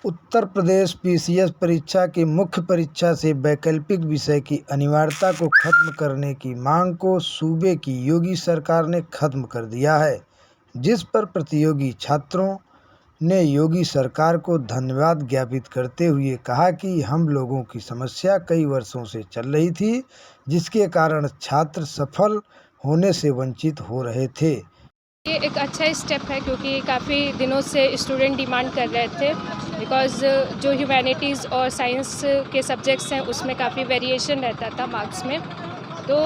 Uttar Pradesh PCS परीक्षा की मुख्य परीक्षा से वैकल्पिक विषय की अनिवार्यता को खत्म करने की मांग को सूबे की योगी सरकार ने खत्म कर दिया है, जिस पर प्रतियोगी छात्रों ने योगी सरकार को धन्यवाद ज्ञापित करते हुए कहा कि हम लोगों की समस्या कई वर्षों से चल रही थी, जिसके कारण छात्र सफल होने से वंचित हो रहे थे। ये एक अच्छा स्टेप है क्योंकि काफ़ी दिनों से स्टूडेंट डिमांड कर रहे थे बिकॉज़ जो ह्यूमैनिटीज़ और साइंस के सब्जेक्ट्स हैं उसमें काफ़ी वेरिएशन रहता था मार्क्स में, तो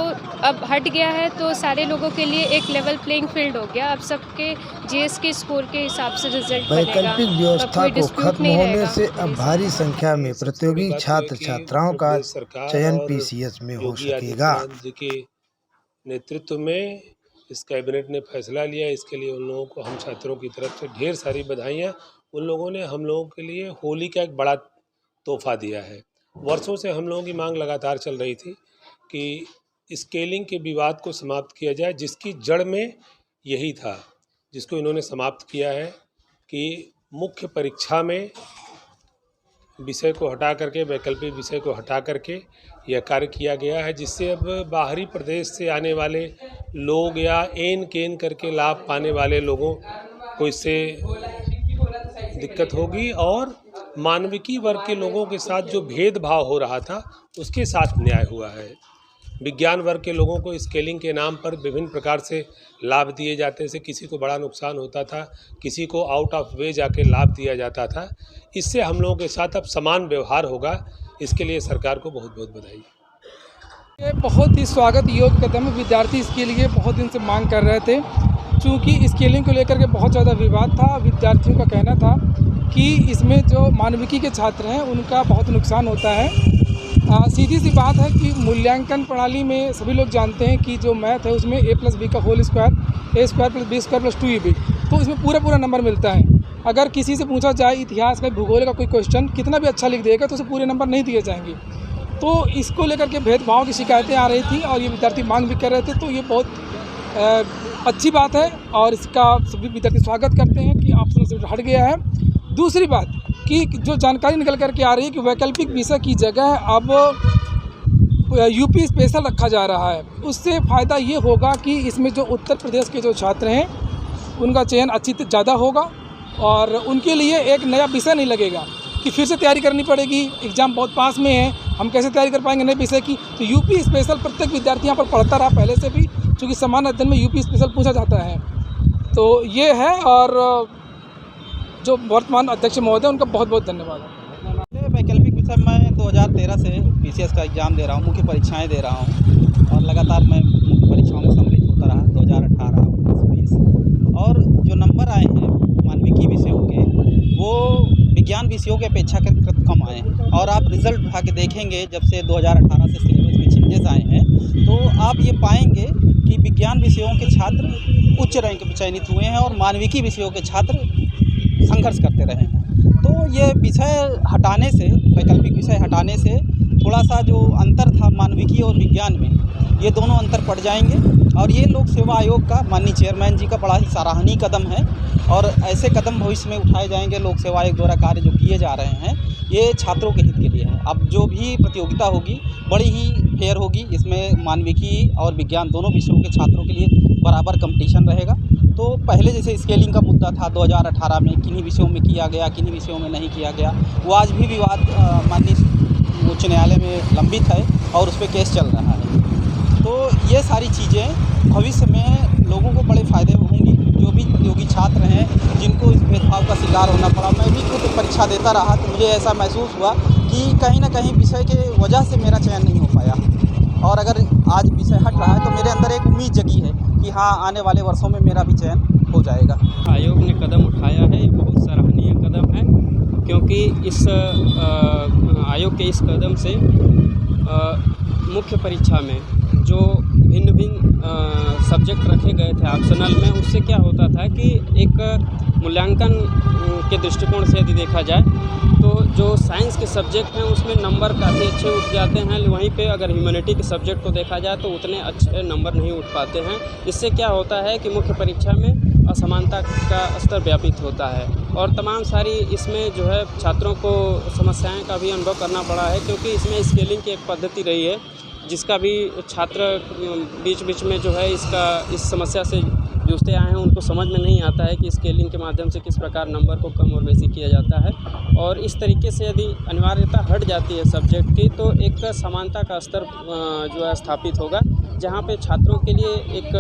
अब हट गया है तो सारे लोगों के लिए एक लेवल प्लेइंग फील्ड हो गया। अब सबके जीएस के स्कोर के हिसाब से रिजल्ट बनेगा। वैकल्पिक व्यवस्था को खत्म होने से अब भारी संख्या में प्रतियोगी छात्र छात्राओं का चयन पीसीएस में हो सकेगा। जी के नेतृत्व में इस कैबिनेट ने फैसला लिया, इसके लिए उन लोगों को हम छात्रों की तरफ से ढेर सारी बधाइयाँ। उन लोगों ने हम लोगों के लिए होली का एक बड़ा तोहफा दिया है। वर्षों से हम लोगों की मांग लगातार चल रही थी कि स्केलिंग के विवाद को समाप्त किया जाए, जिसकी जड़ में यही था, जिसको इन्होंने समाप्त किया है कि मुख्य परीक्षा में विषय को हटा करके, वैकल्पिक विषय को हटा करके यह कार्य किया गया है, जिससे अब बाहरी प्रदेश से आने वाले लोग या एन केन करके लाभ पाने वाले लोगों को इससे दिक्कत होगी और मानविकी वर्ग के लोगों के साथ जो भेदभाव हो रहा था उसके साथ न्याय हुआ है। विज्ञान वर्ग के लोगों को स्केलिंग के नाम पर विभिन्न प्रकार से लाभ दिए जाते थे, किसी को बड़ा नुकसान होता था, किसी को आउट ऑफ वे जाके लाभ दिया जाता था। इससे हम लोगों के साथ अब समान व्यवहार होगा, इसके लिए सरकार को बहुत बहुत बधाई। ये बहुत ही स्वागत योग्य कदम है। विद्यार्थी इसके लिए बहुत दिन से मांग कर रहे थे, चूँकि स्केलिंग को लेकर के बहुत ज़्यादा विवाद था। विद्यार्थियों का कहना था कि इसमें जो मानविकी के छात्र हैं उनका बहुत नुकसान होता है। सीधी सी बात है कि मूल्यांकन प्रणाली में सभी लोग जानते हैं कि जो मैथ है उसमें a+b का whole square a² + b² + 2ab, तो इसमें पूरा नंबर मिलता है। अगर किसी से पूछा जाए इतिहास का, भूगोल का कोई क्वेश्चन कितना भी अच्छा लिख देगा तो उसे पूरे नंबर नहीं दिए जाएंगे। तो इसको लेकर के भेदभाव की शिकायतें आ रही थी और ये विद्यार्थी मांग भी कर रहे थे, तो ये बहुत अच्छी बात है और इसका सभी विद्यार्थी स्वागत करते हैं कि ऑप्शन से हट गया है। दूसरी बात कि जो जानकारी निकल करके आ रही है कि वैकल्पिक विषय की जगह अब यूपी स्पेशल रखा जा रहा है। उससे फ़ायदा ये होगा कि इसमें जो उत्तर प्रदेश के जो छात्र हैं उनका चयन ज़्यादा होगा और उनके लिए एक नया विषय नहीं लगेगा कि फिर से तैयारी करनी पड़ेगी, एग्ज़ाम बहुत पास में है, हम कैसे तैयारी कर पाएंगे नए विषय की। तो यूपी स्पेशल प्रत्येक विद्यार्थी यहाँ पर पढ़ता रहा पहले से भी, चूँकि समान अध्ययन में यूपी स्पेशल पूछा जाता है। तो ये है और जो वर्तमान अध्यक्ष महोदय उनका बहुत बहुत धन्यवाद है। वैकल्पिक विषय मैं 2013 से पीसीएस का एग्ज़ाम दे रहा हूँ, मुख्य परीक्षाएं दे रहा हूँ और लगातार मैं मुख्य परीक्षाओं में सम्मिलित होता रहा 2018, 19, 20 और जो नंबर आए हैं मानविकी विषयों के वो विज्ञान विषयों की अपेक्षाकृत कम आए हैं। और आप रिज़ल्ट उठा के देखेंगे, जब से 2018 से सिलेबस में चेंजेस आए हैं तो आप ये पाएंगे कि विज्ञान विषयों के छात्र उच्च रैंक पर चयनित हुए हैं और मानविकी विषयों के छात्र संघर्ष करते रहे हैं। तो ये विषय हटाने से, वैकल्पिक विषय हटाने से थोड़ा सा जो अंतर था मानविकी और विज्ञान में, ये दोनों अंतर पड़ जाएंगे और ये लोक सेवा आयोग का माननीय चेयरमैन जी का बड़ा ही सराहनीय कदम है और ऐसे कदम भविष्य में उठाए जाएंगे। लोक सेवा आयोग द्वारा कार्य जो किए जा रहे हैं ये छात्रों के हित के लिए है। अब जो भी प्रतियोगिता होगी बड़ी ही फेयर होगी, इसमें मानविकी और विज्ञान दोनों विषयों के छात्रों के लिए बराबर कंपटीशन रहेगा। तो पहले जैसे स्केलिंग का मुद्दा था 2018 में, किन्हीं विषयों में किया गया, किन्हीं विषयों में नहीं किया गया, वो आज भी विवाद माननीय उच्च न्यायालय में लंबित है और उस पर केस चल रहा है। तो ये सारी चीज़ें भविष्य में लोगों को बड़े फ़ायदे होंगी। जो भी प्रतियोगी छात्र हैं जिनको इस भेदभाव का शिकार होना पड़ा, मैं भी खुद परीक्षा देता रहा तो मुझे ऐसा महसूस हुआ कि कहीं ना कहीं विषय के वजह से मेरा चयन नहीं हो पाया और अगर आज विषय हट रहा है तो मेरे अंदर एक उम्मीद जगी है कि हाँ, आने वाले वर्षों में मेरा भी चयन हो जाएगा। आयोग ने कदम उठाया है, ये बहुत सराहनीय कदम है क्योंकि इस आयोग के इस कदम से मुख्य परीक्षा में जो भिन्न सब्जेक्ट रखे गए थे ऑप्शनल में, उससे क्या होता था कि एक मूल्यांकन के दृष्टिकोण से यदि देखा जाए तो जो साइंस के सब्जेक्ट हैं उसमें नंबर काफ़ी अच्छे उठ जाते हैं, वहीं पे अगर ह्यूमैनिटी के सब्जेक्ट को देखा जाए तो उतने अच्छे नंबर नहीं उठ पाते हैं। इससे क्या होता है कि मुख्य परीक्षा में असमानता का स्तर व्यापित होता है। और तमाम सारी इसमें जो है छात्रों को समस्याएं का भी अनुभव करना पड़ा है, क्योंकि इसमें स्केलिंग की एक पद्धति रही है जिसका भी छात्र बीच बीच में जो है इस समस्या से जूझते आए हैं, उनको समझ में नहीं आता है कि स्केलिंग के माध्यम से किस प्रकार नंबर को कम और बेशी किया जाता है। और इस तरीके से यदि अनिवार्यता हट जाती है सब्जेक्ट की, तो एक समानता का स्तर जो है स्थापित होगा, जहाँ पे छात्रों के लिए एक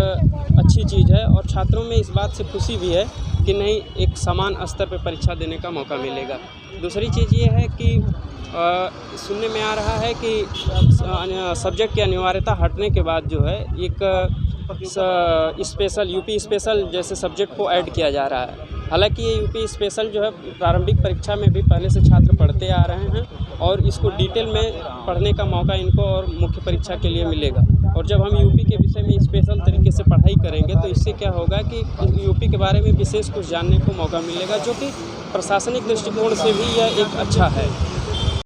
अच्छी चीज़ है और छात्रों में इस बात से खुशी भी है कि नहीं, एक समान स्तर पर परीक्षा देने का मौका मिलेगा। दूसरी चीज़ ये है कि सुनने में आ रहा है कि सब्जेक्ट की अनिवार्यता हटने के बाद जो है एक स्पेशल यूपी स्पेशल जैसे सब्जेक्ट को ऐड किया जा रहा है। हालांकि ये यूपी स्पेशल जो है प्रारंभिक परीक्षा में भी पहले से छात्र पढ़ते आ रहे हैं और इसको डिटेल में पढ़ने का मौका इनको और मुख्य परीक्षा के लिए मिलेगा। और जब हम यूपी के विषय में स्पेशल तरीके से पढ़ाई करेंगे तो इससे क्या होगा कि यूपी के बारे में विशेष कुछ जानने को मौका मिलेगा, जो कि प्रशासनिक दृष्टिकोण से भी यह एक अच्छा है।